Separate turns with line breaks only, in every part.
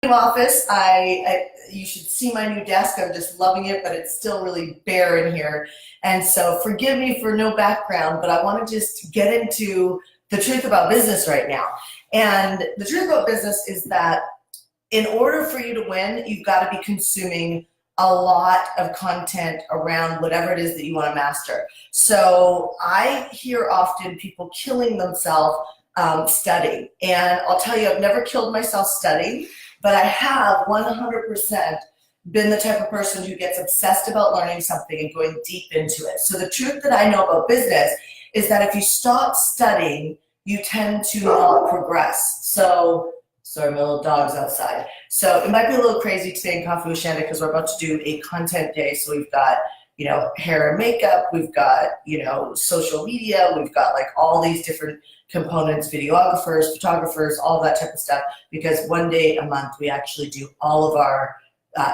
office. You should see my new desk. I'm just loving it, but it's still really bare in here. And so forgive me for no background, but I want to just get into the truth about business right now. And the truth about business is that in order for you to win, you've got to be consuming a lot of content around whatever it is that you want to master. So I hear often people killing themselves studying. And I'll tell you, I've never killed myself studying, but I have 100% been the type of person who gets obsessed about learning something and going deep into it. So the truth that I know about business is that if you stop studying, you tend to not progress. So, sorry, my little dog's outside. So it might be a little crazy today in Coffee with Shanda because we're about to do a content day. So we've got, hair and makeup, we've got, social media, we've got like all these different components, videographers, photographers, all that type of stuff, because one day a month we actually do all of our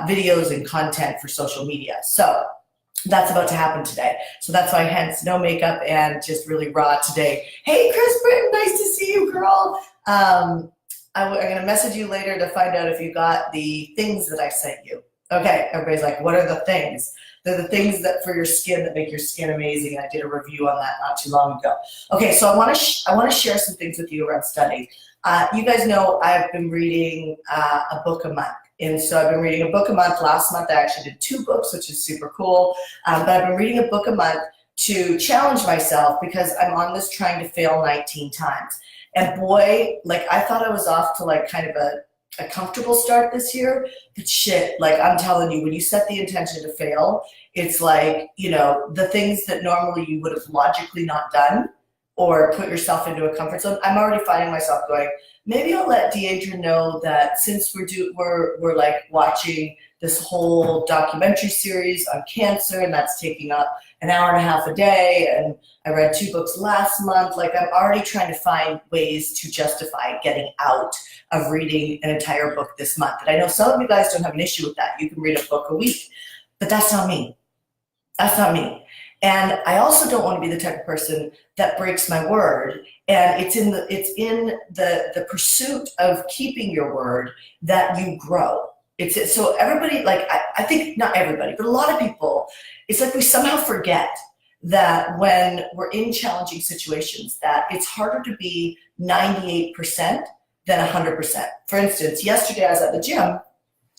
videos and content for social media. So that's about to happen today. So that's why hence no makeup and just really raw today. Hey, Chris, nice to see you, girl. I'm going to message you later to find out if you got the things that I sent you. Okay, everybody's like, what are the things? They're the things that for your skin that make your skin amazing. I did a review on that not too long ago. Okay, so I want to share some things with you around studying. You guys know I've been reading a book a month. And so I've been reading a book a month. Last month I actually did 2 books, which is super cool. But I've been reading a book a month to challenge myself because I'm on this trying to fail 19 times. And boy, like I thought I was off to like kind of a comfortable start this year, but shit, like I'm telling you, when you set the intention to fail, it's like, the things that normally you would have logically not done or put yourself into a comfort zone. I'm already finding myself going, maybe I'll let Deidre know that since we're like watching this whole documentary series on cancer, and that's taking up an hour and a half a day, and I read 2 books last month, like I'm already trying to find ways to justify getting out of reading an entire book this month. And I know some of you guys don't have an issue with that. You can read a book a week, but that's not me. That's not me. And I also don't want to be the type of person that breaks my word. And it's in the pursuit of keeping your word that you grow. So everybody, like I think not everybody, but a lot of people, it's like we somehow forget that when we're in challenging situations, that it's harder to be 98% than 100%. For instance, yesterday I was at the gym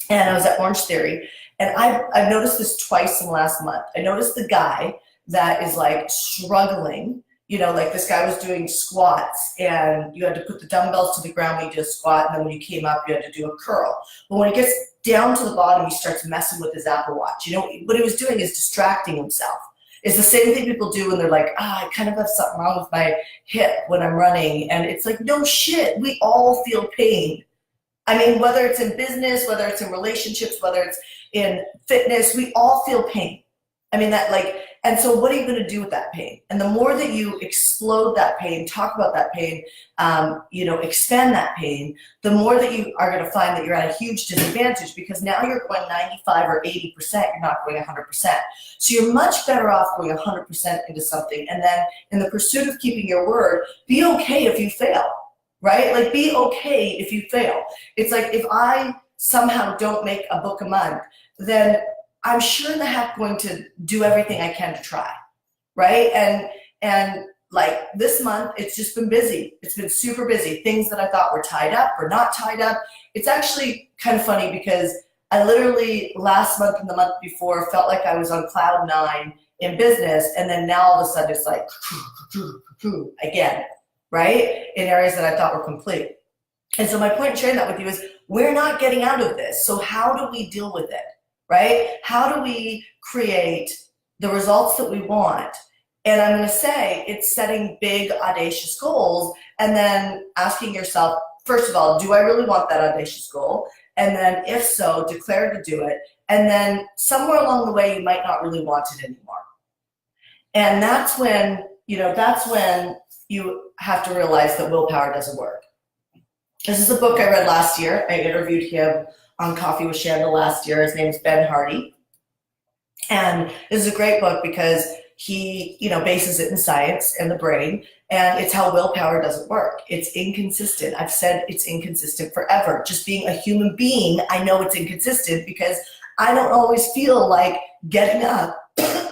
and I was at Orange Theory, and I've noticed this twice in the last month. I noticed the guy that is like struggling, like this guy was doing squats and you had to put the dumbbells to the ground when you did a squat, and then when you came up, you had to do a curl. But when he gets down to the bottom, he starts messing with his Apple Watch. What he was doing is distracting himself. It's the same thing people do when they're like, I kind of have something wrong with my hip when I'm running. And it's like, no shit, we all feel pain. I mean, whether it's in business, whether it's in relationships, whether it's in fitness, we all feel pain. I mean, and so what are you going to do with that pain? And the more that you explode that pain, talk about that pain, expand that pain, the more that you are going to find that you're at a huge disadvantage, because now you're going 95 or 80%, you're not going 100%. So you're much better off going 100% into something. And then in the pursuit of keeping your word, be okay if you fail, right? Like be okay if you fail. It's like if I somehow don't make a book a month, then I'm sure in the heck going to do everything I can to try, right? And like this month, it's just been busy. It's been super busy. Things that I thought were tied up or not tied up. It's actually kind of funny because I literally last month and the month before felt like I was on cloud 9 in business, and then now all of a sudden it's like again, right? In areas that I thought were complete. And so my point in sharing that with you is we're not getting out of this. So how do we deal with it? Right? How do we create the results that we want? And I'm going to say it's setting big, audacious goals and then asking yourself, first of all, do I really want that audacious goal? And then if so, declare to do it. And then somewhere along the way, you might not really want it anymore. And that's when you have to realize that willpower doesn't work. This is a book I read last year. I interviewed him on Coffee with Shanda last year. His name's Ben Hardy. And this is a great book because he, bases it in science and the brain, and it's how willpower doesn't work. It's inconsistent. I've said it's inconsistent forever. Just being a human being, I know it's inconsistent because I don't always feel like getting up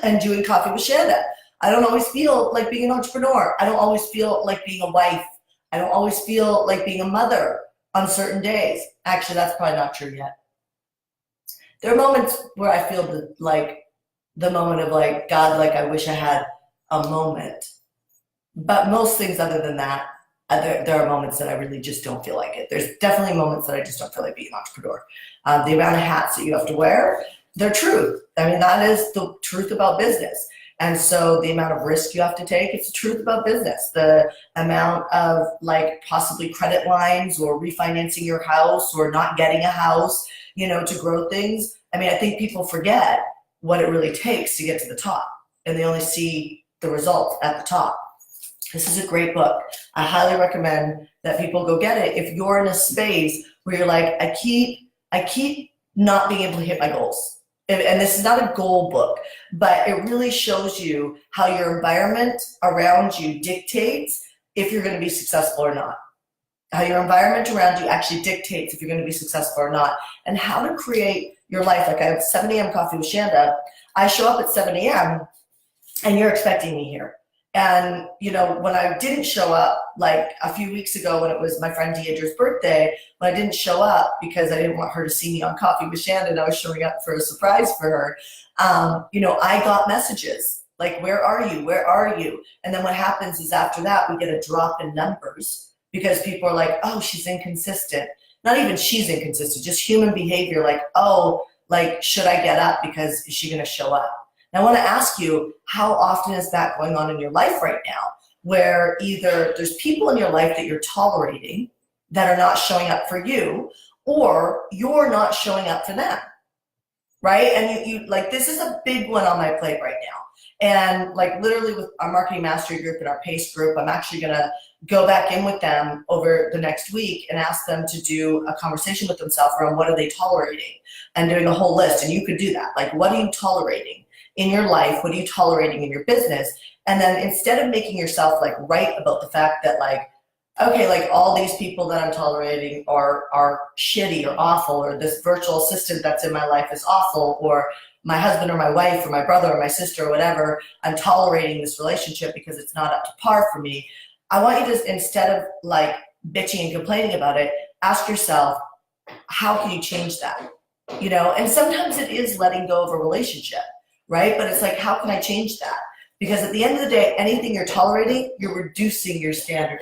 and doing coffee with Shanda. I don't always feel like being an entrepreneur. I don't always feel like being a wife. I don't always feel like being a mother on certain days. Actually, that's probably not true yet. There are moments where I feel the moment of like, God, like I wish I had a moment. But most things other than that, there are moments that I really just don't feel like it. There's definitely moments that I just don't feel like being an entrepreneur. The amount of hats that you have to wear, they're truth. I mean, that is the truth about business. And so the amount of risk you have to take, it's the truth about business. The amount of like possibly credit lines or refinancing your house or not getting a house, to grow things. I mean, I think people forget what it really takes to get to the top, and they only see the results at the top. This is a great book. I highly recommend that people go get it. If you're in a space where you're like, I keep not being able to hit my goals. And this is not a goal book, but it really shows you how your environment around you dictates if you're going to be successful or not. How your environment around you actually dictates if you're going to be successful or not, and how to create your life. Like I have 7 a.m. coffee with Shanda. I show up at 7 a.m. and you're expecting me here. And, when I didn't show up, like a few weeks ago when it was my friend Deidre's birthday, when I didn't show up because I didn't want her to see me on Coffee with Shanda and I was showing up for a surprise for her, I got messages like, where are you? Where are you? And then what happens is after that, we get a drop in numbers because people are like, oh, she's inconsistent. Not even she's inconsistent, just human behavior. Like, oh, like, should I get up because is she going to show up? And I want to ask you, how often is that going on in your life right now, where either there's people in your life that you're tolerating that are not showing up for you, or you're not showing up for them, right? And you like, this is a big one on my plate right now. And like literally with our marketing mastery group and our PACE group, I'm actually going to go back in with them over the next week and ask them to do a conversation with themselves around what are they tolerating, and doing a whole list. And you could do that. Like, what are you tolerating in your life? What are you tolerating in your business? And then instead of making yourself like right about the fact that like, okay, like all these people that I'm tolerating are shitty or awful, or this virtual assistant that's in my life is awful, or my husband or my wife or my brother or my sister or whatever, I'm tolerating this relationship because it's not up to par for me. I want you to, instead of like bitching and complaining about it, ask yourself, how can you change that? And sometimes it is letting go of a relationship, right? But it's like, how can I change that? Because at the end of the day, anything you're tolerating, you're reducing your standard.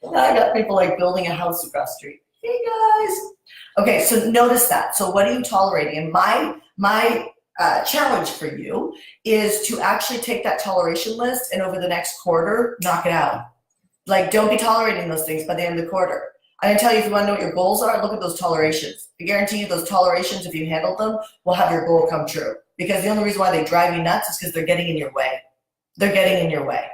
Now I got people like building a house across the street. Hey guys. Okay, so notice that. So what are you tolerating? And my challenge for you is to actually take that toleration list and over the next quarter, knock it out. Like, don't be tolerating those things by the end of the quarter. I'm gonna tell you, if you wanna know what your goals are, look at those tolerations. I guarantee you those tolerations, if you handle them, will have your goal come true. Because the only reason why they drive you nuts is because they're getting in your way. They're getting in your way.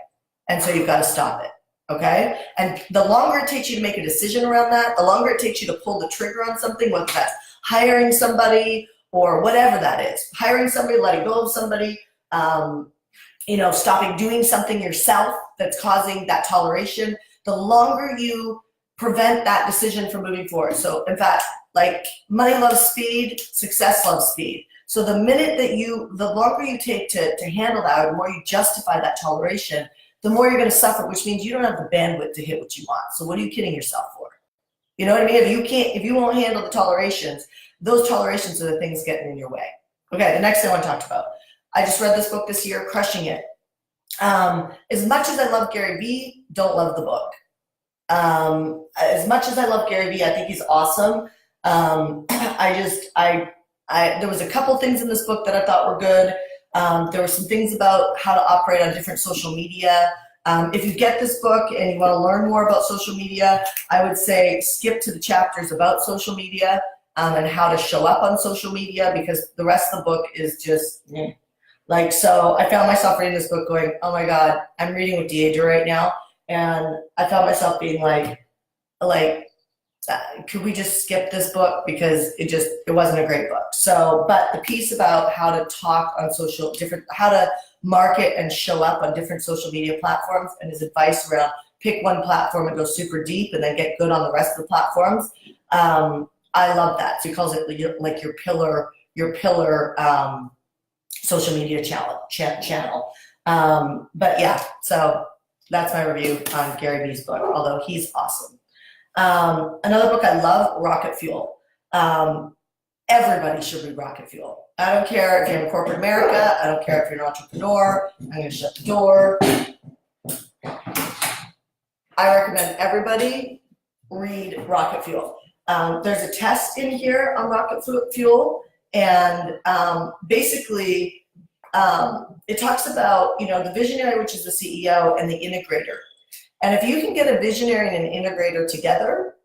And so you've got to stop it, okay? And the longer it takes you to make a decision around that, the longer it takes you to pull the trigger on something, whether that's hiring somebody or whatever that is. Hiring somebody, letting go of somebody, stopping doing something yourself that's causing that toleration, the longer you prevent that decision from moving forward. So in fact, like money loves speed, success loves speed. So the longer you take to handle that, or the more you justify that toleration, the more you're going to suffer, which means you don't have the bandwidth to hit what you want. So what are you kidding yourself for? You know what I mean? If you won't handle the tolerations, those tolerations are the things getting in your way. Okay, the next thing I want to talk about. I just read this book this year, Crushing It. As much as I love Gary Vee, don't love the book. As much as I love Gary Vee, I think he's awesome. There was a couple things in this book that I thought were good. There were some things about how to operate on different social media. If you get this book and you want to learn more about social media, I would say skip to the chapters about social media and how to show up on social media, because the rest of the book is just like, so I found myself reading this book going, oh my God, I'm reading with Deidre right now. And I found myself being like, could we just skip this book because it wasn't a great book. So, but the piece about how to talk on how to market and show up on different social media platforms, and his advice around pick one platform and go super deep and then get good on the rest of the platforms. I love that. So he calls it like your pillar social media channel. But yeah, so that's my review on Gary Vee's book, although he's awesome. Another book I love, Rocket Fuel. Everybody should read Rocket Fuel. I don't care if you're in corporate America. I don't care if you're an entrepreneur. I'm going to shut the door. I recommend everybody read Rocket Fuel. There's a test in here on Rocket Fuel, and basically it talks about, the visionary, which is the CEO, and the integrator. And if you can get a visionary and an integrator together,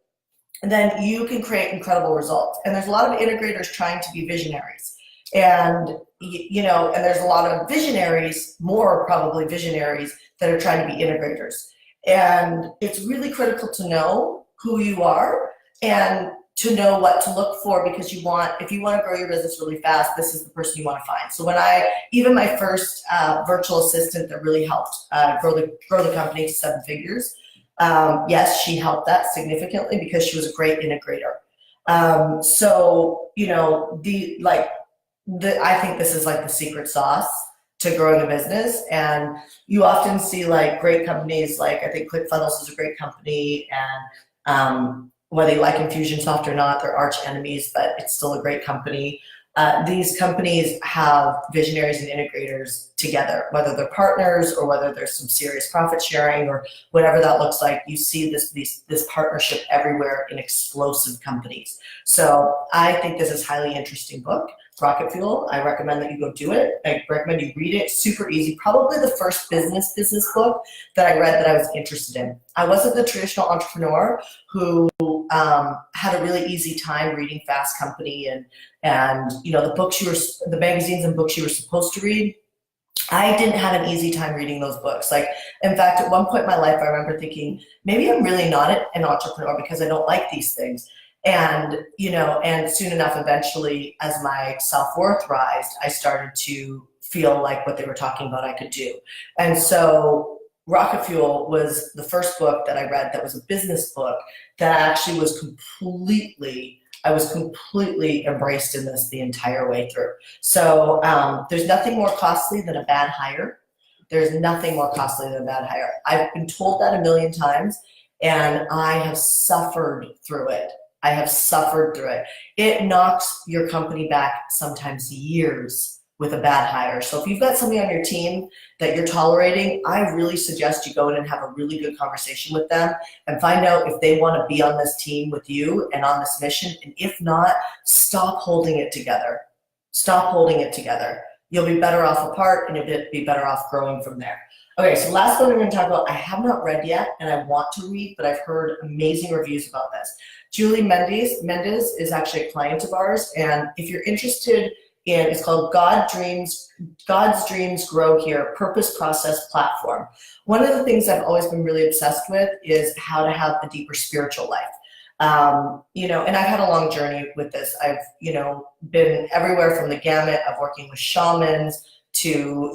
then you can create incredible results. And there's a lot of integrators trying to be visionaries. And, and there's a lot of visionaries, more probably visionaries, that are trying to be integrators. And it's really critical to know who you are and to know what to look for, because if you want to grow your business really fast, this is the person you want to find. So even my first virtual assistant that really helped grow the company to 7 figures, yes, she helped that significantly because she was a great integrator. I think this is like the secret sauce to growing a business. And you often see like great companies, like I think ClickFunnels is a great company, and whether you like Infusionsoft or not, they're arch enemies, but it's still a great company. These companies have visionaries and integrators together, whether they're partners or whether there's some serious profit sharing or whatever that looks like. You see this partnership everywhere in explosive companies. So I think this is a highly interesting book, Rocket Fuel. I recommend that you go do it. I recommend you read it. Super easy. Probably the first business book that I read that I was interested in. I wasn't the traditional entrepreneur who had a really easy time reading Fast Company and the magazines and books you were supposed to read. I didn't have an easy time reading those books. Like, in fact, at one point in my life, I remember thinking, maybe I'm really not an entrepreneur because I don't like these things. And, and soon enough, eventually, as my self-worth rised, I started to feel like what they were talking about I could do. And so Rocket Fuel was the first book that I read that was a business book that actually was completely embraced in this the entire way through. So there's nothing more costly than a bad hire. There's nothing more costly than a bad hire. I've been told that a million times, and I have suffered through it. It knocks your company back sometimes years with a bad hire. So if you've got somebody on your team that you're tolerating, I really suggest you go in and have a really good conversation with them and find out if they want to be on this team with you and on this mission. And if not, stop holding it together. You'll be better off apart, and you'll be better off growing from there. Okay, so last one we're going to talk about, I have not read yet, and I want to read, but I've heard amazing reviews about this. Julie Mendez is actually a client of ours, and if you're interested in, it's called God's Dreams Grow Here, Purpose Process Platform. One of the things I've always been really obsessed with is how to have a deeper spiritual life. And I've had a long journey with this. I've, been everywhere from the gamut of working with shamans to,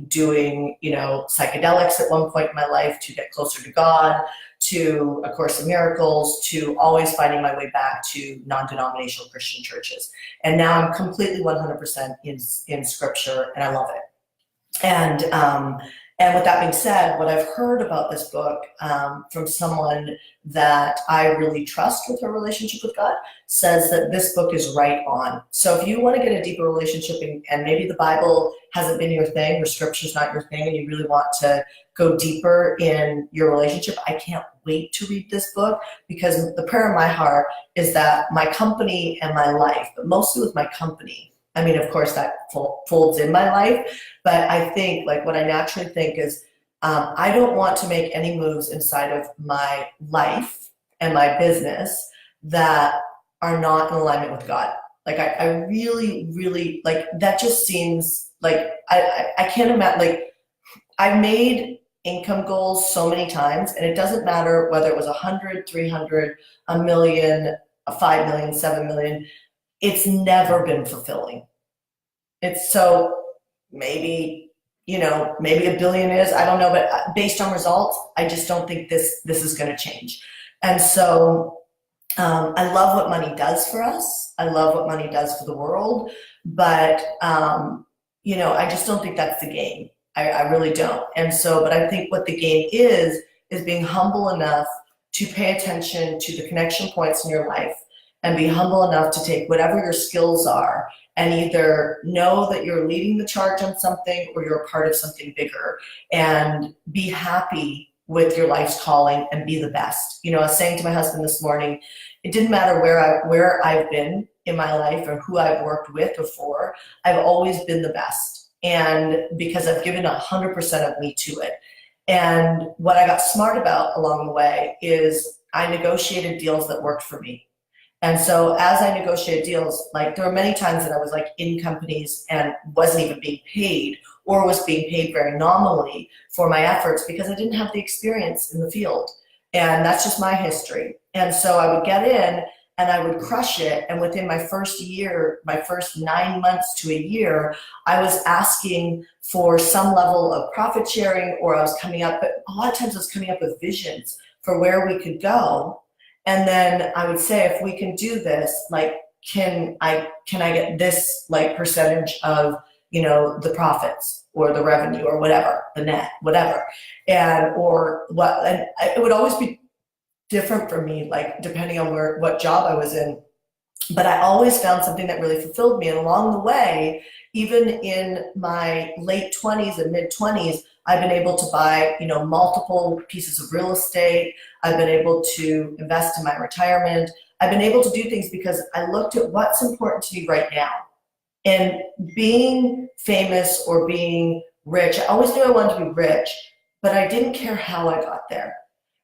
doing, psychedelics at one point in my life to get closer to God, to A Course in Miracles, to always finding my way back to non-denominational Christian churches. And now I'm completely 100% in scripture, and I love it. And with that being said, what I've heard about this book from someone that I really trust with her relationship with God says that this book is right on. So if you want to get a deeper relationship and maybe the Bible hasn't been your thing or scripture's not your thing and you really want to go deeper in your relationship, I can't wait to read this book, because the prayer in my heart is that my company and my life, but mostly with my company, I mean, of course, that folds in my life, but I think, like, what I naturally think is I don't want to make any moves inside of my life and my business that are not in alignment with God. Like, I really, really, like, that just seems like I can't imagine, like, I made income goals so many times, and it doesn't matter whether it was 100, 300, a million, a 5 million, 7 million, it's never been fulfilling. It's so maybe, maybe a billion is, I don't know, but based on results, I just don't think this is going to change. And so I love what money does for us. I love what money does for the world, but I just don't think that's the game. I really don't. And so, but I think what the game is being humble enough to pay attention to the connection points in your life and be humble enough to take whatever your skills are and either know that you're leading the charge on something or you're a part of something bigger, and be happy with your life's calling and be the best. I was saying to my husband this morning, it didn't matter where I've been in my life or who I've worked with or for, I've always been the best. And because I've given 100% of me to it. And what I got smart about along the way is I negotiated deals that worked for me. And so as I negotiated deals, like there were many times that I was like in companies and wasn't even being paid, or was being paid very nominally for my efforts because I didn't have the experience in the field. And that's just my history. And so I would get in and I would crush it. And within my first year, my first 9 months to a year, I was asking for some level of profit sharing, or I was coming up, but a lot of times I was coming up with visions for where we could go. And then I would say, if we can do this, like, can I get this like percentage of, the profits or the revenue or whatever, the net, whatever. And, or what, and it would always be different for me, like depending on what job I was in. But I always found something that really fulfilled me. And along the way, even in my late 20s and mid 20s, I've been able to buy, multiple pieces of real estate. I've been able to invest in my retirement. I've been able to do things because I looked at what's important to me right now. And being famous or being rich, I always knew I wanted to be rich, but I didn't care how I got there.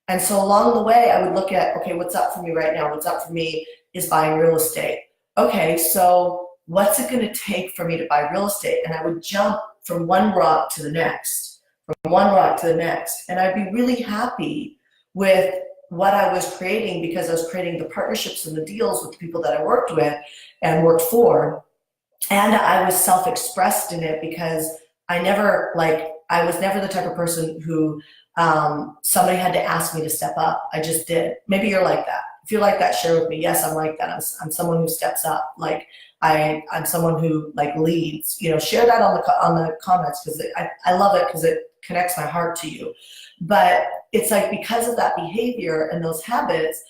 And so along the way, I would look at, okay, what's up for me right now? What's up for me is buying real estate. Okay, so what's it going to take for me to buy real estate? And I would jump from one rock to the next, from one rock to the next. And I'd be really happy with what I was creating, because I was creating the partnerships and the deals with the people that I worked with and worked for. And I was self-expressed in it because I was never the type of person who somebody had to ask me to step up. I just did. Maybe you're like that. If you're like that, share with me. Yes, I'm like that. I'm someone who steps up. Like I'm someone who like leads. Share that on the comments, because I love it, because it connects my heart to you. But it's like, because of that behavior and those habits,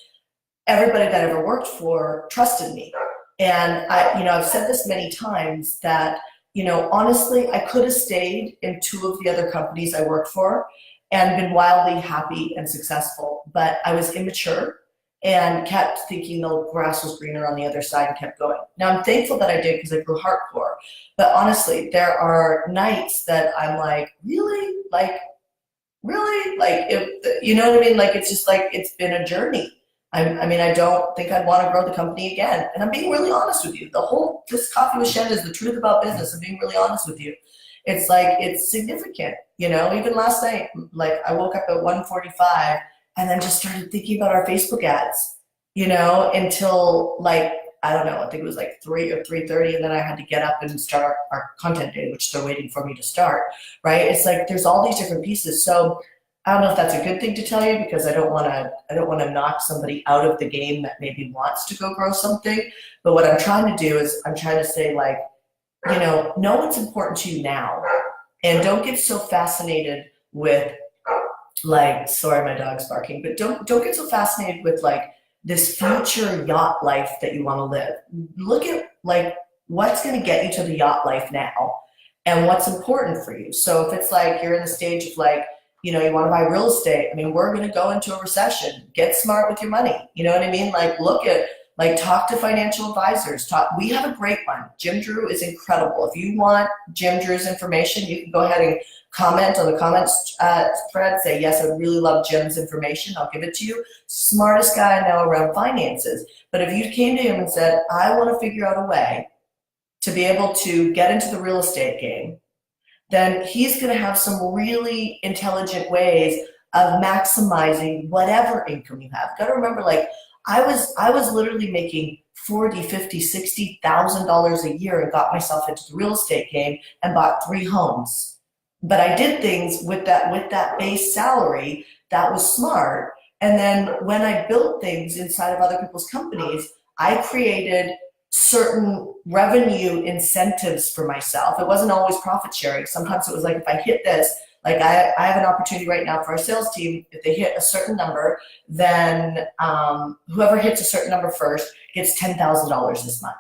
everybody that I ever worked for trusted me. And I've said this many times that honestly, I could have stayed in 2 of the other companies I worked for and been wildly happy and successful, but I was immature and kept thinking the grass was greener on the other side and kept going. Now I'm thankful that I did, because I grew hardcore. But honestly, there are nights that I'm like, really? Like, if, you know what I mean? Like, it's just like, it's been a journey. I don't think I'd want to grow the company again. And I'm being really honest with you. This Coffee with Shanda is the truth about business. I'm being really honest with you. It's like, it's significant, even last night, like I woke up at 1:45 and then just started thinking about our Facebook ads, until like, I don't know, I think it was like 3 or 3:30. And then I had to get up and start our content day, which they're waiting for me to start, right? It's like, there's all these different pieces. So I don't know if that's a good thing to tell you, because I don't want to knock somebody out of the game that maybe wants to go grow something. But what I'm trying to do is I'm trying to say, like, know what's important to you now, and don't get so fascinated with, like, sorry, my dog's barking, but don't get so fascinated with like this future yacht life that you want to live. Look at like what's going to get you to the yacht life now and what's important for you. So if it's like you're in the stage of like, you want to buy real estate. I mean, we're going to go into a recession. Get smart with your money. You know what I mean? Like, look at, like, talk to financial advisors. We have a great one. Jim Drew is incredible. If you want Jim Drew's information, you can go ahead and comment on the comments thread. Say, yes, I really love Jim's information. I'll give it to you. Smartest guy I know around finances. But if you came to him and said, I want to figure out a way to be able to get into the real estate game, then he's going to have some really intelligent ways of maximizing whatever income you have. Got to remember, like I was literally making 40, 50, $60,000 a year and got myself into the real estate game and bought 3 homes. But I did things with that base salary that was smart. And then when I built things inside of other people's companies, I created certain revenue incentives for myself. It wasn't always profit sharing. Sometimes it was like, if I hit this, like I have an opportunity right now for our sales team. If they hit a certain number, then whoever hits a certain number first gets $10,000 this month,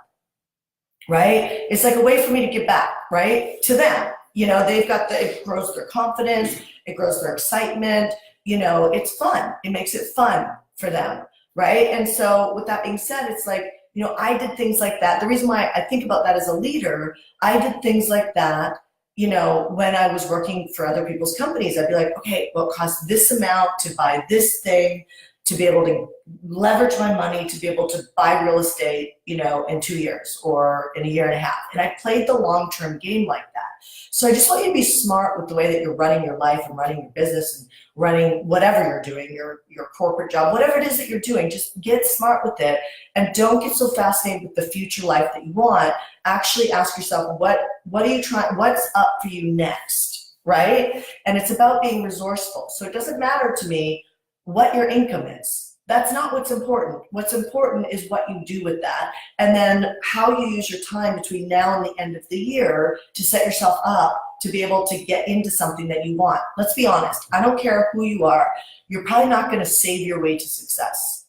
right? It's like a way for me to give back, right? To them. You know, they've got it grows their confidence, it grows their excitement, you know, it's fun. It makes it fun for them, right? And so with that being said, it's like, you know, I did things like that. The reason why I think about that as a leader, I did things like that, you know, when I was working for other people's companies. I'd be like, okay, well, it costs this amount to buy this thing, to be able to leverage my money, to be able to buy real estate, you know, in 2 years or in a year and a half. And I played the long-term game like that. So I just want you to be smart with the way that you're running your life and running your business and running whatever you're doing, your corporate job, whatever it is that you're doing. Just get smart with it and don't get so fascinated with the future life that you want. Actually ask yourself, what are you trying, what's up for you next, right? And it's about being resourceful. So it doesn't matter to me what your income is. That's not what's important. What's important is what you do with that, and then how you use your time between now and the end of the year to set yourself up to be able to get into something that you want. Let's be honest. I don't care who you are. You're probably not going to save your way to success,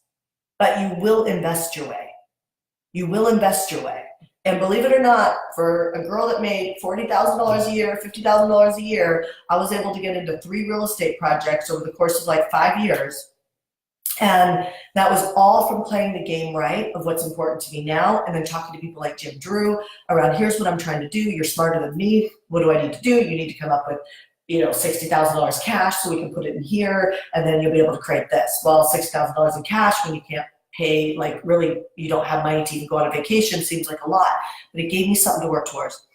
but you will invest your way. You will invest your way. And believe it or not, for a girl that made $40,000 a year, $50,000 a year, I was able to get into 3 real estate projects over the course of like 5 years. And that was all from playing the game right of what's important to me now, and then talking to people like Jim Drew around, here's what I'm trying to do. You're smarter than me. What do I need to do? You need to come up with, you know, $60,000 cash so we can put it in here, and then you'll be able to create this. Well, $60,000 in cash when you can't pay, like really, you don't have money to even go on a vacation seems like a lot, but it gave me something to work towards.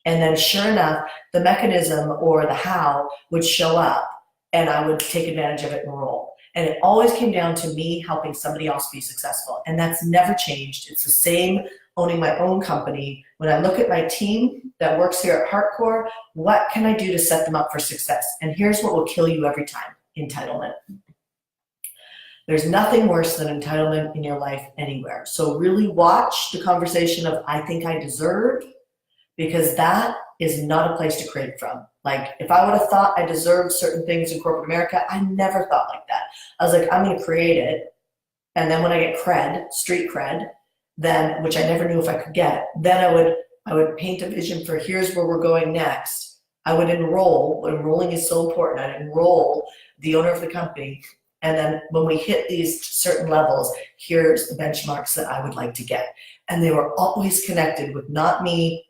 And then sure enough, the mechanism or the how would show up, and I would take advantage of it and roll. And it always came down to me helping somebody else be successful. And that's never changed. It's the same owning my own company. When I look at my team that works here at Heartcore, what can I do to set them up for success? And here's what will kill you every time: entitlement. There's nothing worse than entitlement in your life anywhere. So really watch the conversation of I think I deserve, because that is not a place to create from. Like if I would have thought I deserved certain things in corporate America, I never thought like that. I was like, I'm going to create it. And then when I get cred, street cred, then, which I never knew if I could get, then I would paint a vision for here's where we're going next. I would enroll. Enrolling is so important. I'd enroll the owner of the company. And then when we hit these certain levels, here's the benchmarks that I would like to get. And they were always connected with not me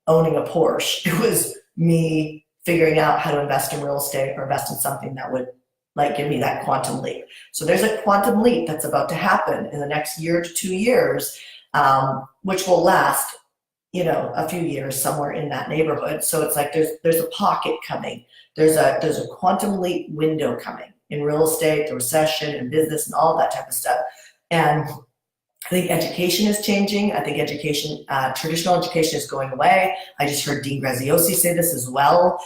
owning a Porsche. It was me figuring out how to invest in real estate or invest in something that would like give me that quantum leap. So there's a quantum leap that's about to happen in the next year to 2 years, which will last, you know, a few years somewhere in that neighborhood. So it's like there's a pocket coming. There's a quantum leap window coming in real estate, the recession, and business, and all that type of stuff. And I think education is changing. I think education, traditional education is going away. I just heard Dean Graziosi say this as well.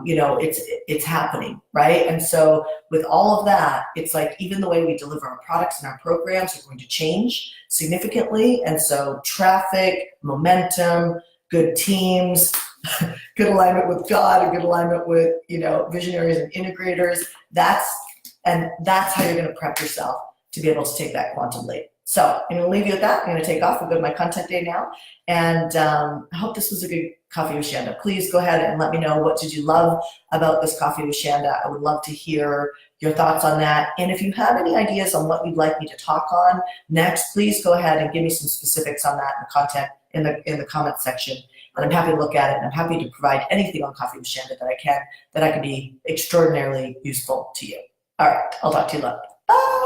You know, it's happening, right? And so with all of that, it's like even the way we deliver our products and our programs are going to change significantly. And so traffic, momentum, good teams, good alignment with God, and good alignment with, you know, visionaries and integrators. That's how you're going to prep yourself to be able to take that quantum leap. So I'm going to leave you with that. I'm going to take off and go to my content day now. And I hope this was a good Coffee with Shanda. Please go ahead and let me know, what did you love about this Coffee with Shanda? I would love to hear your thoughts on that. And if you have any ideas on what you'd like me to talk on next, please go ahead and give me some specifics on that in the content in the comment section. And I'm happy to look at it, and I'm happy to provide anything on Coffee with Shanda that I can be extraordinarily useful to you. All right, I'll talk to you later. Bye.